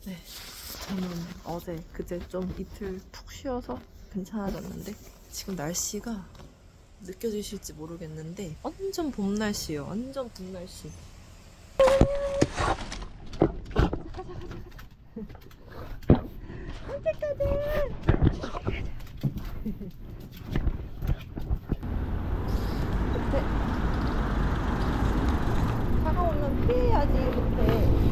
네, 저는 어제 그제 좀 이틀 푹 쉬어서 괜찮아졌는데 지금 날씨가 느껴지실지 모르겠는데 완전 봄 날씨예요. 완전 봄 날씨. 밑에 차가 오면 피해야지. 밑에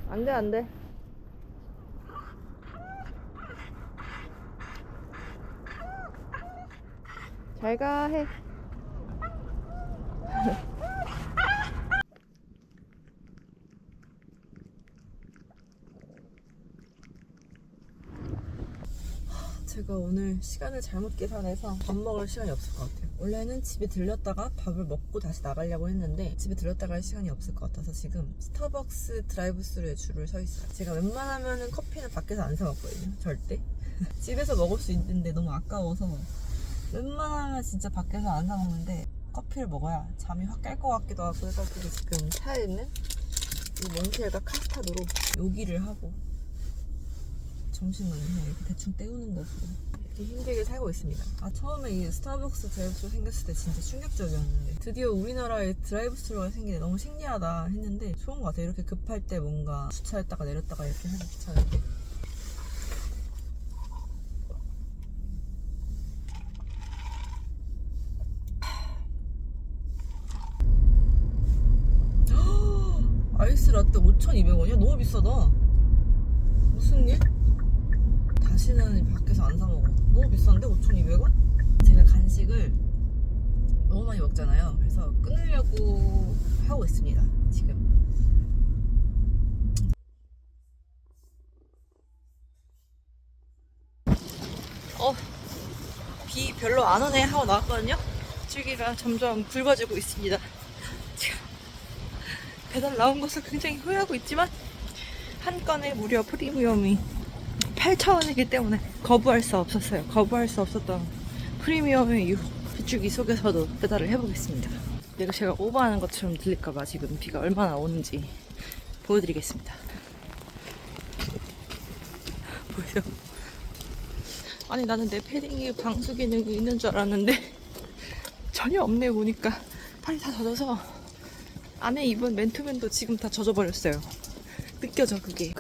안 돼, 안 돼. 잘 가, 해. 제가 오늘 시간을 잘못 계산해서 밥 먹을 시간이 없을 것 같아요. 원래는 집에 들렸다가 밥을 먹고 다시 나가려고 했는데 집에 들렸다가 할 시간이 없을 것 같아서 지금 스타벅스 드라이브스루에 줄을 서 있어요. 제가 웬만하면 커피는 밖에서 안 사 먹거든요. 절대. 집에서 먹을 수 있는데 너무 아까워서 웬만하면 진짜 밖에서 안 사 먹는데 커피를 먹어야 잠이 확 깰 것 같기도 하고 해가지고 지금 차에 있는 이 몬스터가 카스타드로 요기를 하고 점심은 그냥 이렇게 대충 때우는 거고 이렇게 힘들게 살고 있습니다. 처음에 이 스타벅스 드라이브스루 생겼을 때 진짜 충격적이었는데 드디어 우리나라에 드라이브스루가 생기네. 너무 신기하다 했는데 좋은 것 같아요. 이렇게 급할 때 뭔가 주차했다가 내렸다가 이렇게 하기 귀찮은데. 아이스 라떼 5,200원이야? 너무 비싸다. 무슨 일? 다시는 밖에서 안 사 먹어. 너무 비싼데? 5,200원? 제가 간식을 너무 많이 먹잖아요. 그래서 끊으려고 하고 있습니다. 지금. 비 별로 안 오네 하고 나왔거든요. 줄기가 점점 굵어지고 있습니다. 지금 배달 나온 것을 굉장히 후회하고 있지만 한 건에 무려 프리미엄이 8,000원이기 때문에 거부할 수 없었어요. 거부할 수 없었던 프리미엄의 이유. 빗줄기 속에서도 배달을 해보겠습니다. 내가 제가 오버하는 것처럼 들릴까봐 지금 비가 얼마나 오는지 보여드리겠습니다. 보여요? 아니 나는 내 패딩이 방수 기능이 있는 줄 알았는데 전혀 없네. 보니까 팔이 다 젖어서 안에 입은 맨투맨도 지금 다 젖어버렸어요. 느껴져 그게.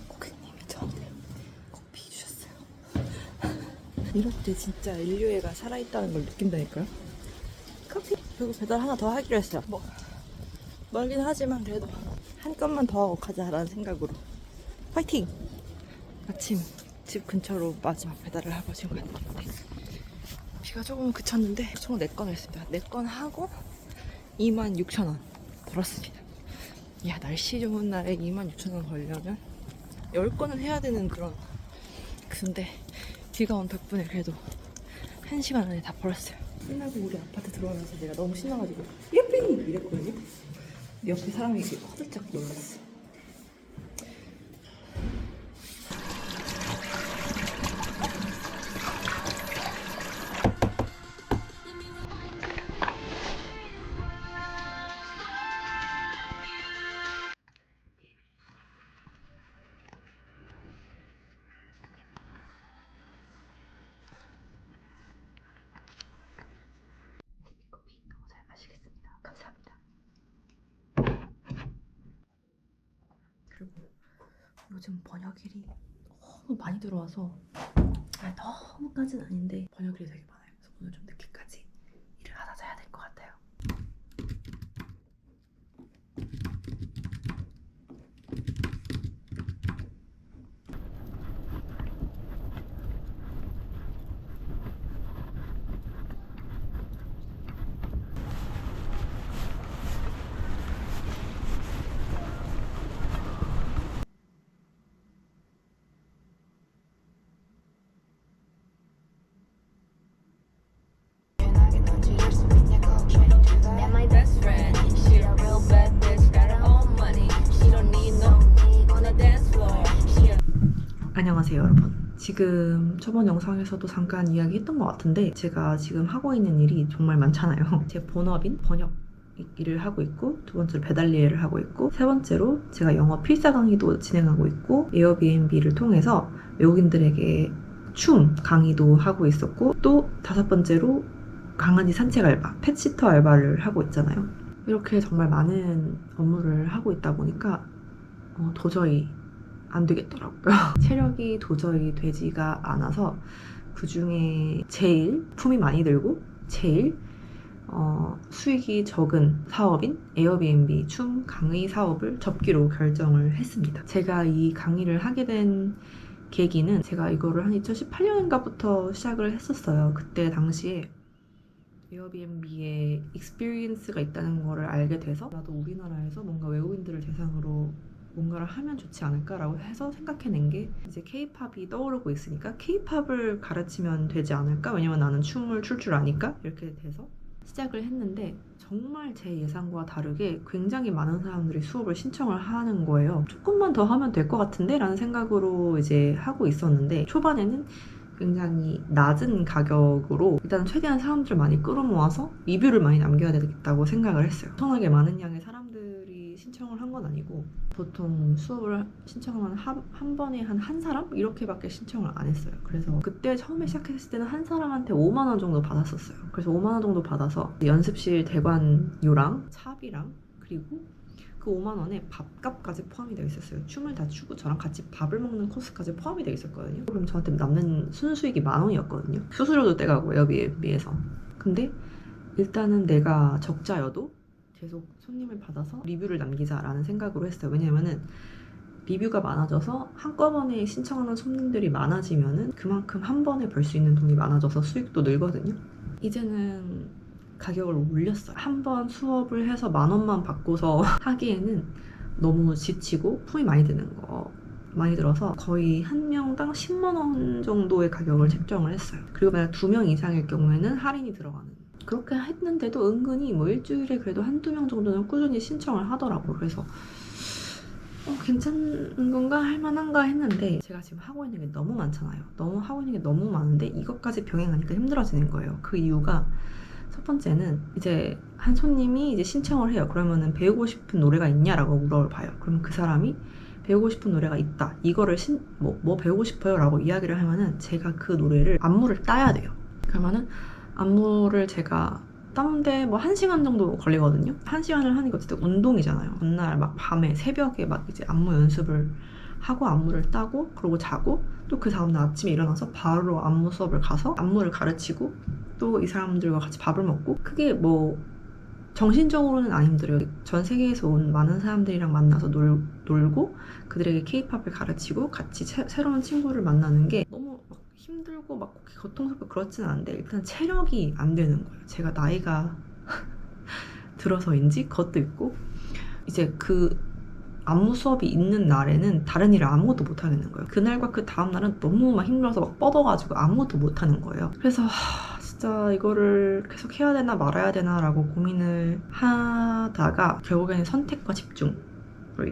고객님이 저한테 커피 주셨어요. 이럴 때 진짜 인류애가 살아있다는 걸 느낀다니까요. 커피. 그리고 배달 하나 더 하기로 했어요. 뭐 멀긴 하지만 그래도 한 건만 더 하고 가자라는 생각으로 파이팅! 마침 집 근처로 마지막 배달을 하고 지금 가는 건데 비가 조금 그쳤는데 총 4건 했습니다. 4건 하고 26,000원 벌었습니다. 야, 날씨 좋은 날에 26,000원 벌려면 10건은 해야 되는 그런. 근데 비가 온 덕분에 그래도 1시간 안에 다 벌었어요. 끝나고 우리 아파트 들어오면서 내가 너무 신나가지고 예삐! 이랬거든요. 옆에 사람이 이렇게 화들짝 놀랐어. 커피 너무 잘 마시겠습니다. 감사합니다. 그리고 요즘 번역일이 너무 많이 들어와서 너무까진 아닌데 번역일이 되게 많아요. 그래서 오늘 좀 늦게까지 일을 하다 자야 될 것 같아요. 안녕하세요 여러분. 지금 저번 영상에서도 잠깐 이야기했던 것 같은데 제가 지금 하고 있는 일이 정말 많잖아요. 제 본업인 번역 일을 하고 있고, 두 번째로 배달 일을 하고 있고, 세 번째로 제가 영어 필사 강의도 진행하고 있고, 에어비앤비를 통해서 외국인들에게 춤 강의도 하고 있었고, 또 다섯 번째로 강아지 산책 알바, 펫시터 알바를 하고 있잖아요. 이렇게 정말 많은 업무를 하고 있다 보니까 도저히 안 되겠더라고요. 체력이 도저히 되지가 않아서 그 중에 제일 품이 많이 들고 제일 수익이 적은 사업인 에어비앤비 춤 강의 사업을 접기로 결정을 했습니다. 제가 이 강의를 하게 된 계기는 제가 이거를 한 2018년인가부터 시작을 했었어요. 그때 당시에 에어비앤비에 익스피리언스가 있다는 거를 알게 돼서 나도 우리나라에서 뭔가 외국인들을 대상으로 뭔가를 하면 좋지 않을까라고 해서 생각해낸 게 이제 K-팝이 떠오르고 있으니까 K-팝을 가르치면 되지 않을까? 왜냐면 나는 춤을 출 줄 아니까? 이렇게 돼서 시작을 했는데 정말 제 예상과 다르게 굉장히 많은 사람들이 수업을 신청을 하는 거예요. 조금만 더 하면 될 것 같은데? 라는 생각으로 이제 하고 있었는데 초반에는 굉장히 낮은 가격으로 일단 최대한 사람들을 많이 끌어모아서 리뷰를 많이 남겨야 되겠다고 생각을 했어요. 엄청나게 많은 양의 사람들이 신청을 한 건 아니고 보통 수업을 신청하면 한 번에 한 사람? 이렇게밖에 신청을 안 했어요. 그래서 그때 처음에 시작했을 때는 한 사람한테 5만 원 정도 받았었어요. 그래서 5만 원 정도 받아서 연습실 대관료랑 차비랑 그리고 그 5만 원에 밥값까지 포함이 되어 있었어요. 춤을 다 추고 저랑 같이 밥을 먹는 코스까지 포함이 되어 있었거든요. 그럼 저한테 남는 순수익이 10,000원이었거든요. 수수료도 떼가고 에어비앤비에서. 근데 일단은 내가 적자여도 계속 손님을 받아서 리뷰를 남기자라는 생각으로 했어요. 왜냐면은 리뷰가 많아져서 한꺼번에 신청하는 손님들이 많아지면은 그만큼 한 번에 벌 수 있는 돈이 많아져서 수익도 늘거든요. 이제는 가격을 올렸어요. 한 번 수업을 해서 10,000원만 받고서 하기에는 너무 지치고 품이 많이 들어서 거의 한 명당 10만 원 정도의 가격을 책정을 했어요. 그리고 만약 2명 이상일 경우에는 할인이 들어가는. 그렇게 했는데도 은근히 뭐 일주일에 그래도 한두 명 정도는 꾸준히 신청을 하더라고요. 그래서 괜찮은 건가 할만한가 했는데 제가 지금 하고 있는 게 너무 많잖아요. 하고 있는 게 너무 많은데 이것까지 병행하니까 힘들어지는 거예요. 그 이유가 첫 번째는 이제 한 손님이 이제 신청을 해요. 그러면은 배우고 싶은 노래가 있냐라고 물어봐요. 그러면 그 사람이 배우고 싶은 노래가 있다. 이거를 뭐 배우고 싶어요? 라고 이야기를 하면은 제가 그 노래를 안무를 따야 돼요. 그러면은 안무를 제가 따는데 뭐 1시간 정도 걸리거든요. 1시간을 하는 게 어쨌든 운동이잖아요. 전날 막 밤에 새벽에 막 이제 안무 연습을 하고 안무를 따고 그러고 자고 또 그 다음날 아침에 일어나서 바로 안무 수업을 가서 안무를 가르치고 또 이 사람들과 같이 밥을 먹고 그게 뭐 정신적으로는 안 힘들어요. 전 세계에서 온 많은 사람들이랑 만나서 놀고 그들에게 K-팝을 가르치고 같이 새로운 친구를 만나는 게 너무 막 힘들고 막 고통스럽고 그렇진 않은데 일단 체력이 안 되는 거예요. 제가 나이가 들어서인지 그것도 있고 이제 그 안무 수업이 있는 날에는 다른 일을 아무것도 못 하겠는 거예요. 그날과 그 다음 날은 너무 막 힘들어서 막 뻗어가지고 아무것도 못 하는 거예요. 그래서 진짜 이거를 계속 해야 되나 말아야 되나 라고 고민을 하다가 결국에는 선택과 집중이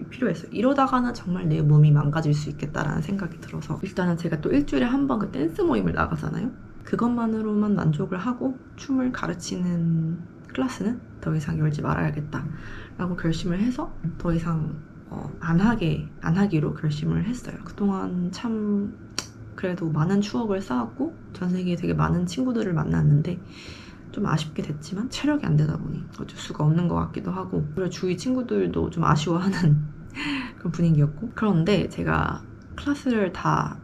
필요했어요. 이러다가는 정말 내 몸이 망가질 수 있겠다라는 생각이 들어서 일단은 제가 또 일주일에 한 번 그 댄스 모임을 나가잖아요. 그것만으로만 만족을 하고 춤을 가르치는 클래스는 더 이상 열지 말아야겠다 라고 결심을 해서 더 이상 안 하기로 결심을 했어요. 그동안 참 그래도 많은 추억을 쌓았고 전 세계에 되게 많은 친구들을 만났는데 좀 아쉽게 됐지만 체력이 안 되다 보니 어쩔 수가 없는 것 같기도 하고 그리고 주위 친구들도 좀 아쉬워하는 그런 분위기였고 그런데 제가 클래스를 다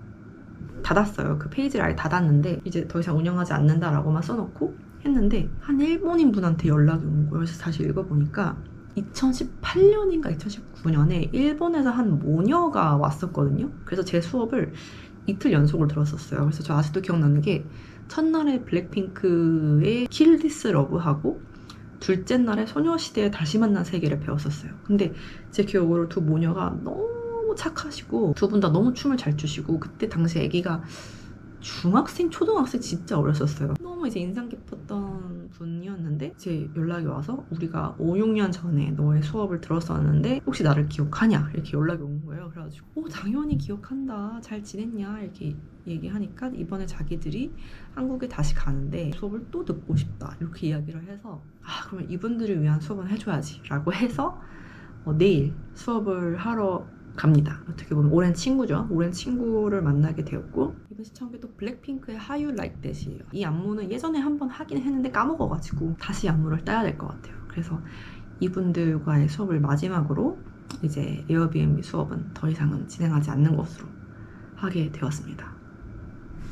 닫았어요. 그 페이지를 아예 닫았는데 이제 더 이상 운영하지 않는다라고만 써놓고 했는데 한 일본인 분한테 연락이 온 거예요. 그래서 다시 읽어보니까 2018년인가 2019년에 일본에서 한 모녀가 왔었거든요. 그래서 제 수업을 이틀 연속으로 들었었어요. 그래서 저 아직도 기억나는 게 첫날에 블랙핑크의 Kill This Love하고 둘째 날에 소녀시대의 다시 만난 세계를 배웠었어요. 근데 제 기억으로 두 모녀가 너무 착하시고 두 분 다 너무 춤을 잘 추시고 그때 당시 아기가 중학생, 초등학생 진짜 어렸었어요. 너무 이제 인상 깊었던 분이었는데 제 연락이 와서 우리가 5, 6년 전에 너의 수업을 들었었는데 혹시 나를 기억하냐? 이렇게 연락이 온 거예요. 그래가지고 당연히 기억한다. 잘 지냈냐? 이렇게 얘기하니까 이번에 자기들이 한국에 다시 가는데 수업을 또 듣고 싶다. 이렇게 이야기를 해서 그러면 이분들을 위한 수업은 해줘야지 라고 해서 내일 수업을 하러 갑니다. 어떻게 보면 오랜 친구죠. 오랜 친구를 만나게 되었고 이번 시청에 또 블랙핑크의 How You Like That이에요. 이 안무는 예전에 한번 하긴 했는데 까먹어가지고 다시 안무를 따야 될 것 같아요. 그래서 이분들과의 수업을 마지막으로 이제 에어비앤비 수업은 더 이상은 진행하지 않는 것으로 하게 되었습니다.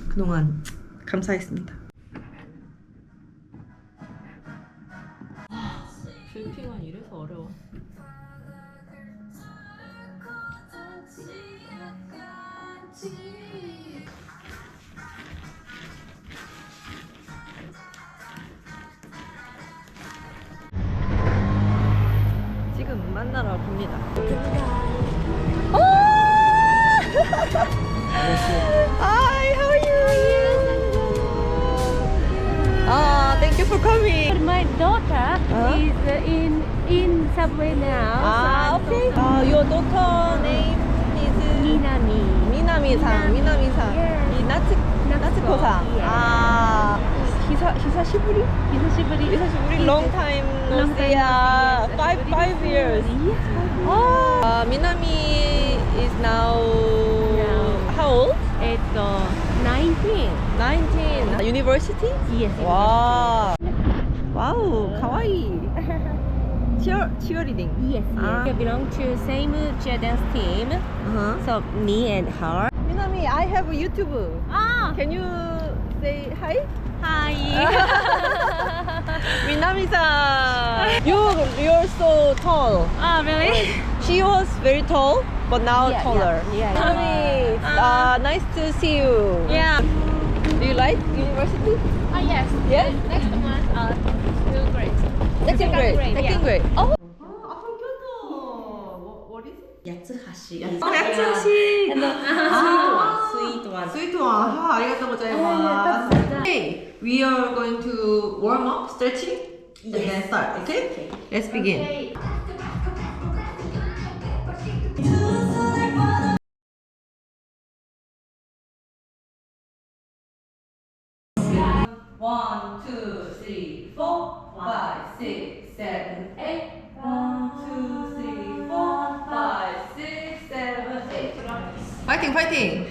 그동안 감사했습니다. 불핑은 이래서 어려워. 지금 만나러 갑니다. Hi, how are you? Thank you for coming. My daughter is in subway now. Okay. Your daughter name is Minami. 미나미상. Yeah. 나츠코상. 히사시부리? Hisashiburi. Long time no see. 5 years. Minami is now how old? It's 19. 19. University? Yes. 와. 와우, 가와이. cheerleading. Yes. We belong to same cheer dance team. So me and her. 미나미, I have YouTube. Can you say hi? Hi. 미나미-san. You're so tall. Really? She was very tall, but now Yeah, taller. yeah. Mi나미, it's nice to see you. Yeah. Do you like university? Yes. Yes? Next month, still great. Second grade. Second grade. Oh. What is it? 야츠하시. 야츠하시. 스위트 원. Sweet one. 아리가또 고자이마스. Okay, we are going to warm up, stretching, and then start. Okay? Let's begin. One, two, three, 4, 5, 6, 7, 8. 1, 2, 3, 4, 5, 6, 7, 8. 파이팅, 파이팅!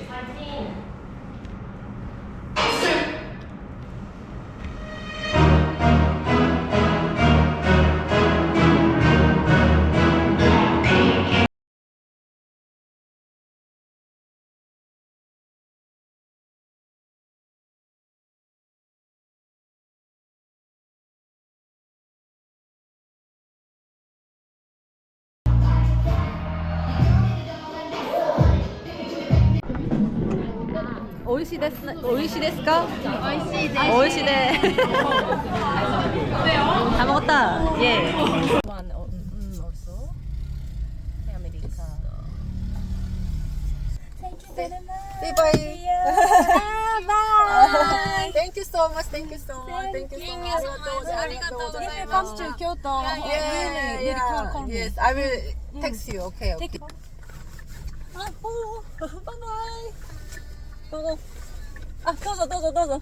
오이시 데스 오이시 데스까? 오이시 데. 다 먹었다. 예. One also. America. Thank you very much. Say bye. Bye. Thank you so much. Thank you so much. Thank you so much. If you come to Kyoto, really call me. Yes, I will text you. Okay. Take Okay. Bye bye. どうぞどうぞどうぞ。